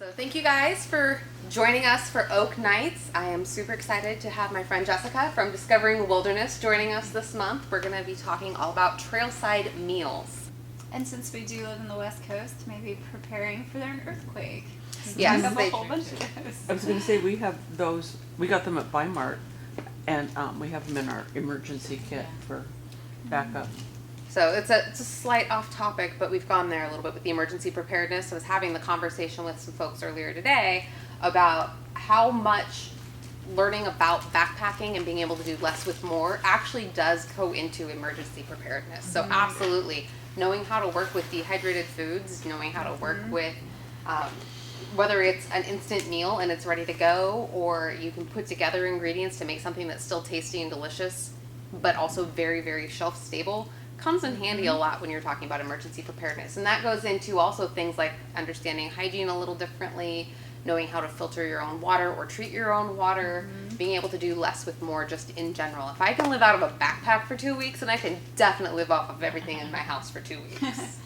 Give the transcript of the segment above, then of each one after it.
So thank you guys for joining us for Oak Nights. I am super excited to have my friend Jessica from Discovering Wilderness joining us this month. We're going to be talking all about trailside meals. And since we do live in the West Coast, maybe preparing for an earthquake. Yes, we have a they- whole bunch of those. I was going to say, we have those, we got them at Weimar, and we have them in our emergency kit for backup. So it's a slight off topic, but we've gone there a little bit with the emergency preparedness. I was having the conversation with some folks earlier today about how much learning about backpacking and being able to do less with more actually does go into emergency preparedness. So absolutely, knowing how to work with dehydrated foods, knowing how to work with whether it's an instant meal and it's ready to go, or you can put together ingredients to make something that's still tasty and delicious, but also very, very shelf stable, comes in handy a lot when you're talking about emergency preparedness. And that goes into also things like understanding hygiene a little differently, knowing how to filter your own water or treat your own water, being able to do less with more just in general. If I can live out of a backpack for 2 weeks, then I can definitely live off of everything in my house for 2 weeks.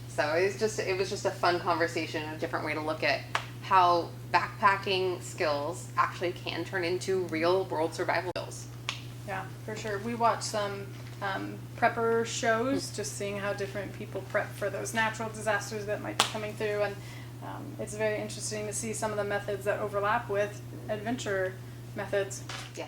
So it was just a fun conversation, a different way to look at how backpacking skills actually can turn into real world survival skills. Yeah, for sure. We watch some prepper shows, just seeing how different people prep for those natural disasters that might be coming through, and it's very interesting to see some of the methods that overlap with adventure methods. Yeah.